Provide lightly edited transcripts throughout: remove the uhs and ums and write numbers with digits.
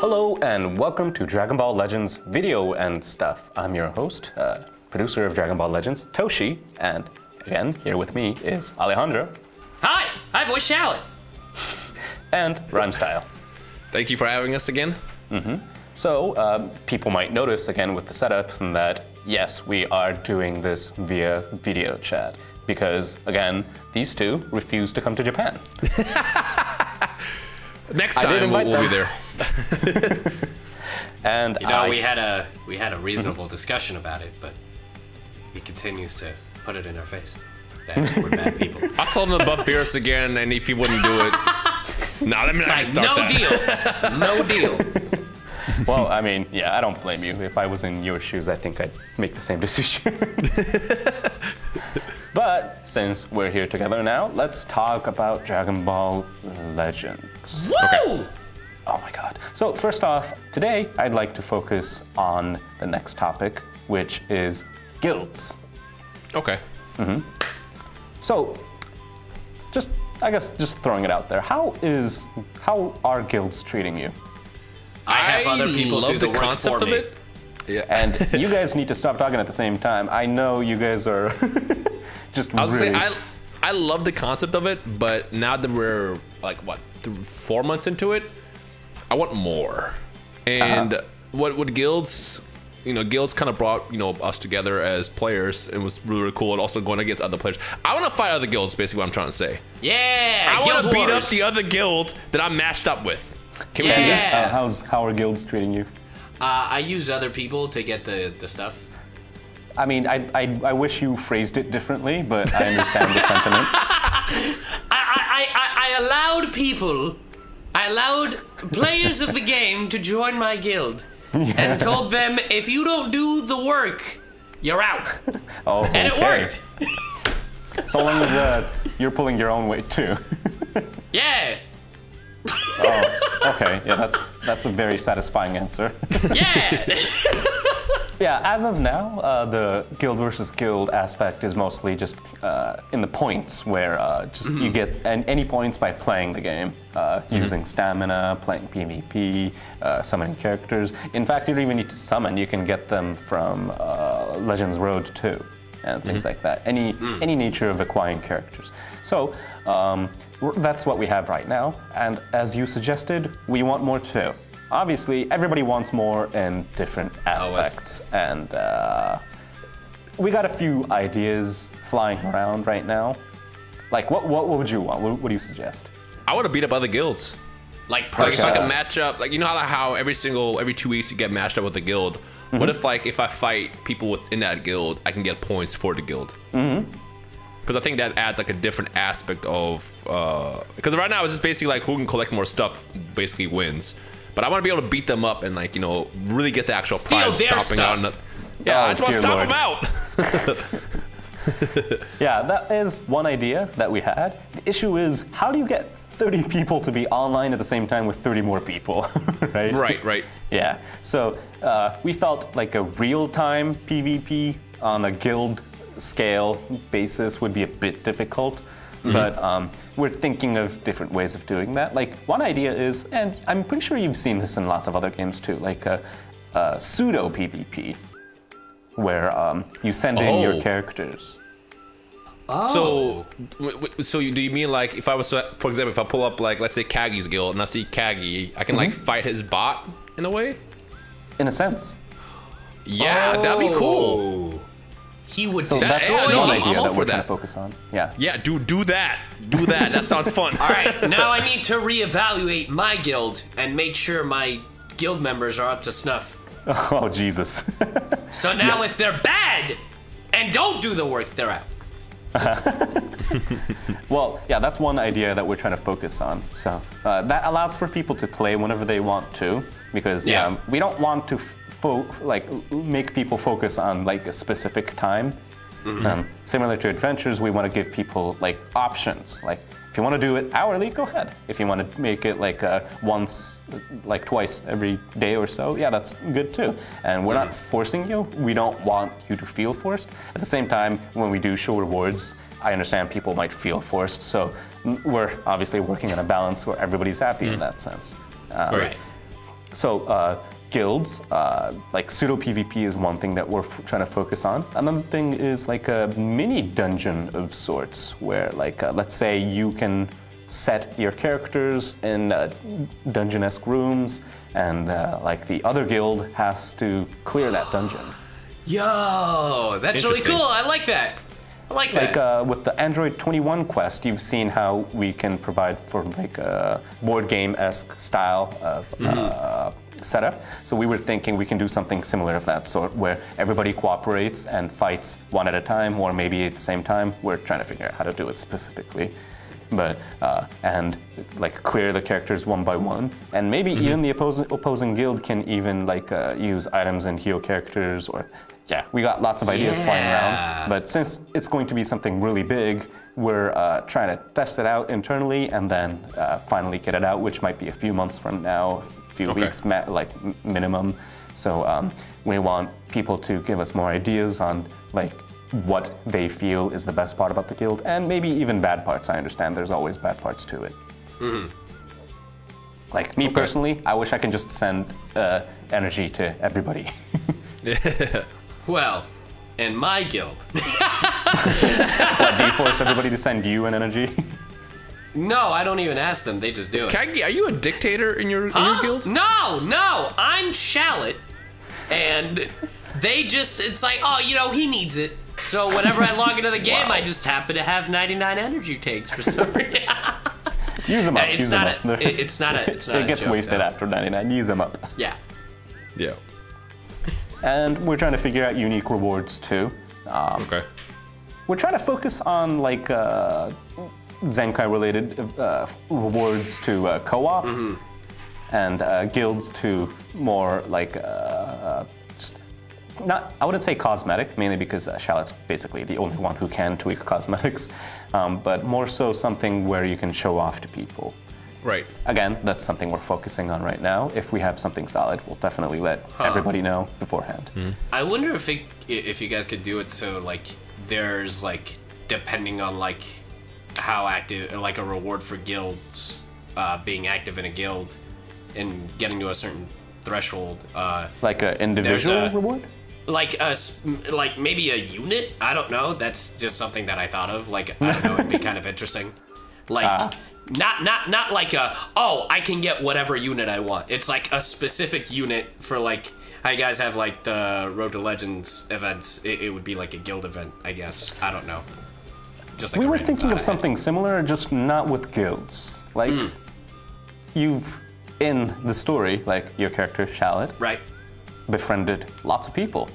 Hello and welcome to Dragon Ball Legends video and stuff. I'm your host, producer of Dragon Ball Legends, Toshi, and again, here with me is Alejandro. Hi, I'm voice Shallot. And Rhymestyle. Thank you for having us again. So, people might notice again with the setup that yes, we are doing this via video chat because again, these two refuse to come to Japan. Next time we'll be there. And you know, we had a reasonable discussion about it, but he continues to put it in our face that we're bad people. I told him to buff Beerus again, and if he wouldn't do it, let me not start that. No deal. Well, I mean, yeah, I don't blame you. If I was in your shoes, I think I'd make the same decision. But since we're here together now, let's talk about Dragon Ball Legends. Woo! Okay. Oh my god. So first off, today I'd like to focus on the next topic, which is guilds. Okay. So, I guess just throwing it out there, how are guilds treating you? I have other people do the work concept for of me. it. Yeah. And you guys need to stop talking at the same time. I know you guys are just I was really... saying, I love the concept of it, but now that we're like, what, 4 months into it, I want more. And what guilds, guilds kind of brought, us together as players. It was really, really cool. And also going against other players. I want to fight other guilds, basically what I'm trying to say. Yeah, I want to beat up wars. the other guild that I'm matched up with. Can we do that? Yeah. How are guilds treating you? I use other people to get the stuff. I mean, I wish you phrased it differently, but I understand the sentiment. I allowed players of the game to join my guild and told them, if you don't do the work, you're out. Oh, and it worked. So long as you're pulling your own weight too. Yeah. Oh, okay. Yeah, that's a very satisfying answer. Yeah. Yeah, as of now, the guild versus guild aspect is mostly just in the points, where you get any points by playing the game, using stamina, playing PvP, summoning characters. In fact, you don't even need to summon; you can get them from Legends Road 2 and things like that. Any nature of acquiring characters. So that's what we have right now, and as you suggested, we want more too. Obviously, everybody wants more in different aspects, and we got a few ideas flying around right now. Like, what would you want? What do you suggest? I want to beat up other guilds. Like if I can match up, like how every 2 weeks you get matched up with a guild. What if if I fight people within that guild, I can get points for the guild? Because I think that adds like a different aspect of because right now it's just basically like who can collect more stuff basically wins. But I want to be able to beat them up and really get the actual pride stomping out. Yeah, I just want to stop them out. Yeah, that is one idea that we had. The issue is, how do you get 30 people to be online at the same time with 30 more people, right? Right. Yeah, so we felt like a real-time PvP on a guild scale basis would be a bit difficult. But we're thinking of different ways of doing that. Like, one idea is, and I'm pretty sure you've seen this in lots of other games too, like a pseudo PvP, where you send in your characters. Oh. So do you mean like if I was to, for example, if I pull up like let's say Kagi's guild and I see Kagi, I can like fight his bot in a way? In a sense. Yeah, that'd be cool. He would So destroy that's no, one I'm idea all that for we're trying that. to focus on. Yeah. Yeah, do that. Do that. That sounds fun. All right, now I need to reevaluate my guild and make sure my guild members are up to snuff. Oh, Jesus. So now if they're bad and don't do the work, they're out. Well, yeah, that's one idea that we're trying to focus on. So that allows for people to play whenever they want to, because we don't want to make people focus on like a specific time. Similar to adventures, we want to give people like options. Like, if you want to do it hourly, go ahead. If you want to make it like twice every day or so, yeah, that's good too. And we're not forcing you. We don't want you to feel forced. At the same time, when we do show rewards, I understand people might feel forced. So we're obviously working on a balance where everybody's happy in that sense. Right. Guilds, like pseudo PvP is one thing that we're trying to focus on. Another thing is like a mini dungeon of sorts, where like let's say you can set your characters in dungeon-esque rooms, and like the other guild has to clear that dungeon. Yo, that's really cool. I like that. I like that. Like with the Android 21 quest, you've seen how we can provide for like a board game-esque style of setup. So we were thinking we can do something similar of that sort, where everybody cooperates and fights one at a time, or maybe at the same time. We're trying to figure out how to do it specifically. But and like clear the characters one by one, and maybe even the opposing guild can even like use items and heal characters, or we got lots of ideas flying around. But since it's going to be something really big, we're trying to test it out internally and then finally get it out, which might be a few months from now, a few weeks like minimum. So we want people to give us more ideas on like what they feel is the best part about the guild, and maybe even bad parts. I understand there's always bad parts to it. Like me personally, I wish I can just send energy to everybody. Well, in my guild. What, do you force everybody to send you an energy? No, I don't even ask them, they just do it. Are you a dictator in your guild? No, I'm Shallot, and they just, it's like, oh, you know, he needs it. So whenever I log into the game, I just happen to have 99 energy tanks for some reason. Use them up. It's not a It gets joke, wasted though. after 99. Use them up. Yeah. Yeah. And we're trying to figure out unique rewards too. We're trying to focus on like Zenkai related rewards to co-op, and guilds to more like I wouldn't say cosmetic, mainly because Shallot's basically the only one who can tweak cosmetics, but more so something where you can show off to people. Right. Again, that's something we're focusing on right now. If we have something solid, we'll definitely let everybody know beforehand. I wonder if you guys could do it so like there's like, depending on like how active, like a reward for guilds, being active in a guild and getting to a certain threshold. Like an individual reward? Like maybe a unit? I don't know. That's just something that I thought of. Like, I don't know, it'd be kind of interesting. Like, not like I can get whatever unit I want. It's like a specific unit for like, how you guys have like the Road to Legends events. It would be like a guild event, I guess. I don't know. Just like we were thinking of something similar, just not with guilds. Like, you've, in the story, like your character, Shallot, right, befriended lots of people.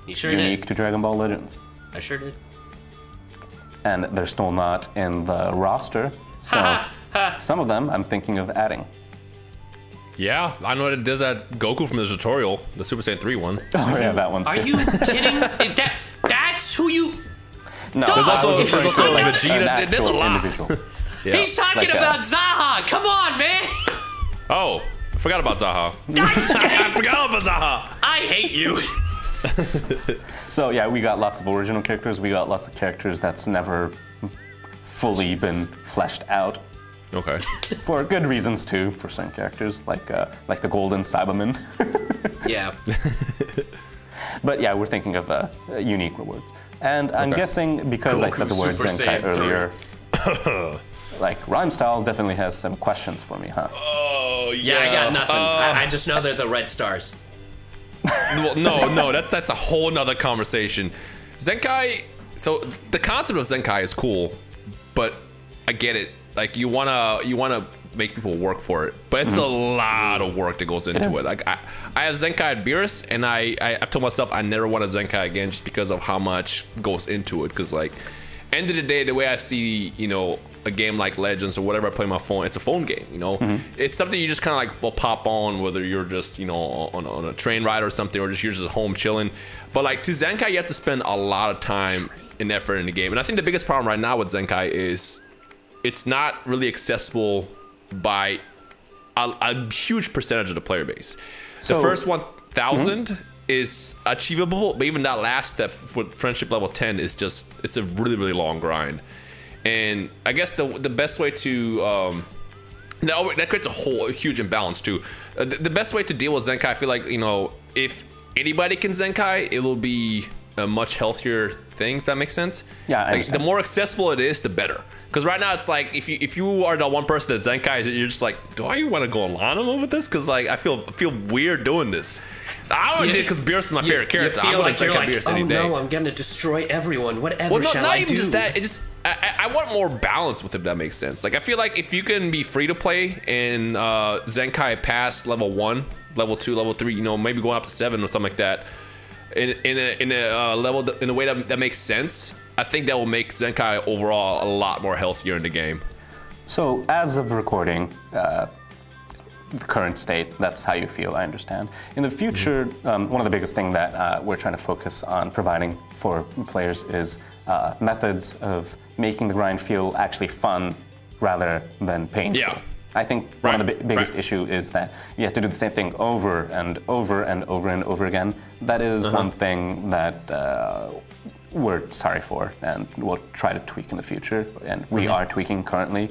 You sure unique did. to Dragon Ball Legends. I sure did. And they're still not in the roster, so some of them I'm thinking of adding. Yeah, I know it does that Goku from the tutorial, the Super Saiyan 3 one. Oh yeah, that one too. Are you kidding? That's who you... No, there's also like Vegeta. There's a lot. Yeah. He's talking about Zaha. Come on, man. Oh, I forgot about Zaha. I forgot about Zaha. I hate you. So yeah, we got lots of original characters. We got lots of characters that's never fully been fleshed out. Okay. For good reasons too. For certain characters, like the Golden Cyberman. Yeah. But yeah, we're thinking of unique rewards. And I'm guessing, because I said the word Zenkai earlier, like Rhymestyle definitely has some questions for me, huh? Oh, yeah. I got nothing. I just know they're the red stars. Well, no, that's a whole nother conversation. Zenkai, so the concept of Zenkai is cool, but I get it. Like, you wanna make people work for it, but it's a lot of work that goes into it. Like, I have Zenkai at Beerus, and I've told myself I never want a Zenkai again just because of how much goes into it. Because, like, end of the day, the way I see, you know, a game like Legends or whatever I play on my phone, it's a phone game, you know? It's something you just kind of like will pop on, whether you're just, you know, on a train ride or something, or just you're just home chilling. But like, to Zenkai, you have to spend a lot of time and effort in the game. And I think the biggest problem right now with Zenkai is it's not really accessible by a huge percentage of the player base. So, the first 1,000 is achievable, but even that last step with friendship level 10 is just, it's a really, really long grind. And I guess the best way to No, that creates a huge imbalance too. The best way to deal with Zenkai, I feel like, you know, if anybody can Zenkai, it will be a much healthier thing, if that makes sense. Yeah, I like, the more accessible it is, the better. Because right now it's like if you are the one person that Zenkai, you're just like, do I want to go online with this? Because like I feel weird doing this. I only did because Beerus is my favorite character. You feel like you're like, Beerus oh any day. no, I'm gonna destroy everyone. Whatever shall not I even do? just that. It just I want more balance with it. If that makes sense. Like I feel like if you can be free to play in Zenkai past level 1, level 2, level 3, you know, maybe going up to 7 or something like that, in a level in a way that makes sense, I think that will make Zenkai overall a lot more healthier in the game. So as of recording, the current state, that's how you feel, I understand. In the future, one of the biggest things that we're trying to focus on providing for players is methods of making the grind feel actually fun rather than painful. Yeah. I think one of the biggest issue is that you have to do the same thing over and over and over and over again. That is one thing that we're sorry for, and we'll try to tweak in the future. And we are tweaking currently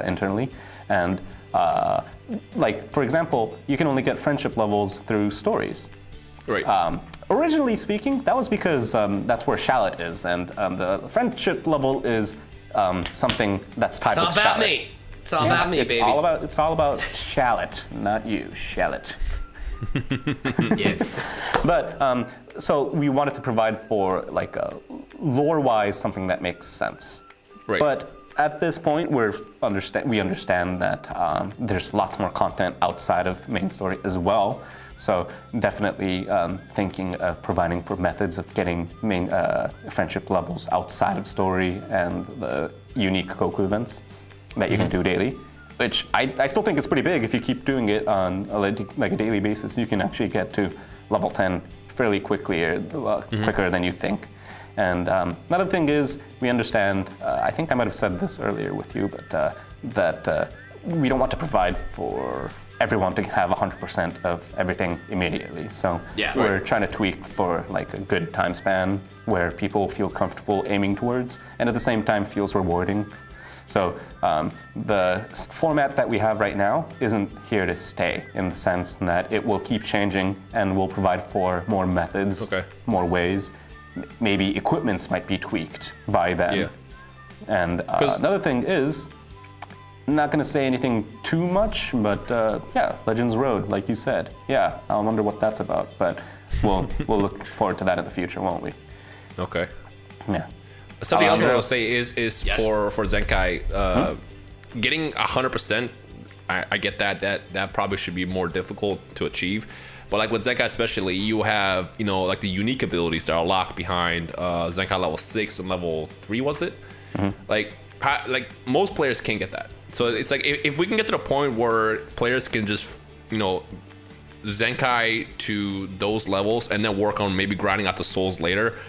internally. And like, for example, you can only get friendship levels through stories. Right. Originally speaking, that was because that's where Shallot is, and the friendship level is something that's tied with Shallot. It's all about me. It's all about me, baby. It's all about Shallot, not you, Shallot. Yeah. But so we wanted to provide for like lore-wise something that makes sense. Right. But at this point, we understand that there's lots more content outside of main story as well. So definitely thinking of providing for methods of getting main friendship levels outside of story and the unique Goku events that you can do daily, which I still think is pretty big. If you keep doing it on like a daily basis, you can actually get to level 10 fairly quickly, or quicker than you think. And another thing is, we understand, I think I might have said this earlier with you, but that we don't want to provide for everyone to have 100% of everything immediately. So we're trying to tweak for like a good time span where people feel comfortable aiming towards, and at the same time feels rewarding. So the format that we have right now isn't here to stay, in the sense that it will keep changing and will provide for more methods, more ways. Maybe equipments might be tweaked by then. Yeah. And another thing is, I'm not going to say anything too much, but yeah, Legends Road, like you said. Yeah, I wonder what that's about, but we'll look forward to that in the future, won't we? Okay. Yeah. Something else I will say is for Zenkai, getting 100%. I get that probably should be more difficult to achieve, but like with Zenkai especially, you have like the unique abilities that are locked behind Zenkai level 6 and level 3, was it? Like most players can't get that. So it's like if we can get to the point where players can just Zenkai to those levels and then work on maybe grinding out the souls later,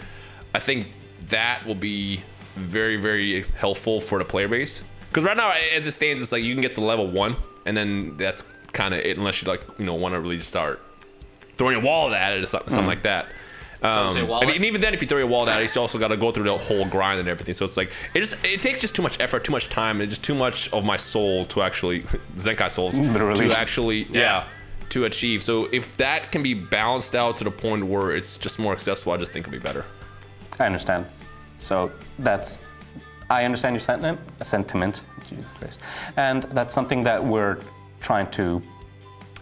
I think that will be very, very helpful for the player base. Because right now, as it stands, it's like you can get to level 1, and then that's kind of it, unless you want to really start throwing a wall at it or something like that. And even then, if you throw your wall at it, you still also got to go through the whole grind and everything. So it's like it takes just too much effort, too much time, and just too much of my soul to actually Zenkai souls to actually to achieve. So if that can be balanced out to the point where it's just more accessible, I just think it'll be better. I understand. So I understand your sentiment, Jesus Christ. And that's something that we're trying to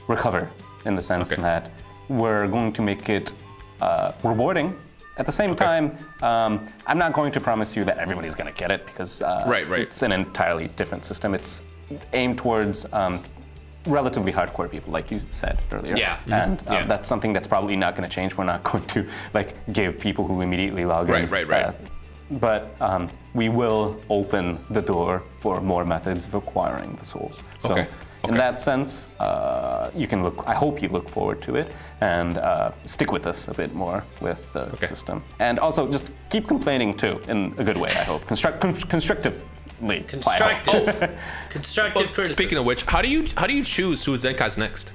recover, in the sense that we're going to make it rewarding. At the same time, I'm not going to promise you that everybody's going to get it, because it's an entirely different system. It's aimed towards relatively hardcore people, like you said earlier. And that's something that's probably not going to change. We're not going to give people who immediately log in. But we will open the door for more methods of acquiring the souls. So in that sense, you can I hope you look forward to it and stick with us a bit more with the system. And also just keep complaining too, in a good way, I hope. Constructive criticism. Speaking of which, how do you choose who Zenkai's next?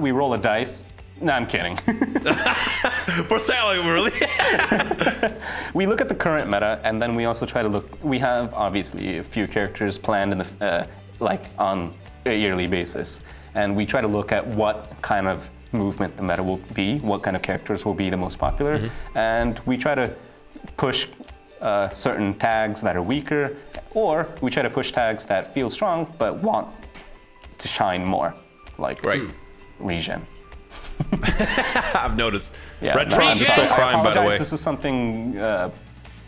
We roll a dice. No, I'm kidding. For selling, really? We look at the current meta, and then we also try to look. We have obviously a few characters planned in the like on a yearly basis. And we try to look at what kind of movement the meta will be, what kind of characters will be the most popular, and we try to push certain tags that are weaker, or we try to push tags that feel strong but want to shine more, like regen. I've noticed. Yeah, Red Trunks is still crying, by the way. This is something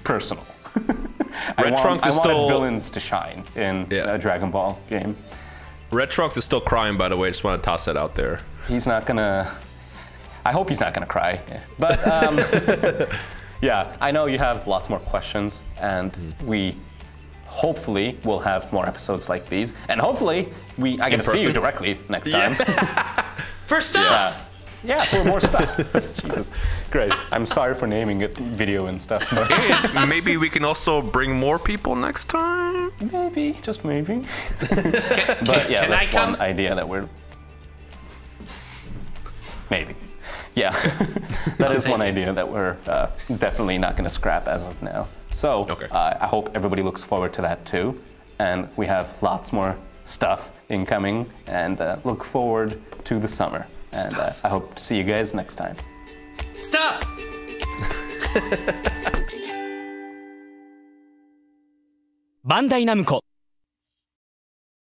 personal. Red Trunks is still... I wanted villains to shine in a Dragon Ball game. Red Trunks is still crying, by the way. Just want to toss that out there. He's not gonna... I hope he's not gonna cry. But, yeah, I know you have lots more questions, and we hopefully will have more episodes like these. And hopefully, I get to see you directly next time. For stuff! Yeah, for more stuff. Jesus Christ. I'm sorry for naming it video and stuff. But maybe we can also bring more people next time? Maybe, just maybe. But yeah, that's one idea that we're... Maybe. Yeah, that is one idea that we're definitely not going to scrap as of now. So I hope everybody looks forward to that too. And we have lots more stuff incoming, and look forward to the summer. And I hope to see you guys next time. Stuff! Bandai Namco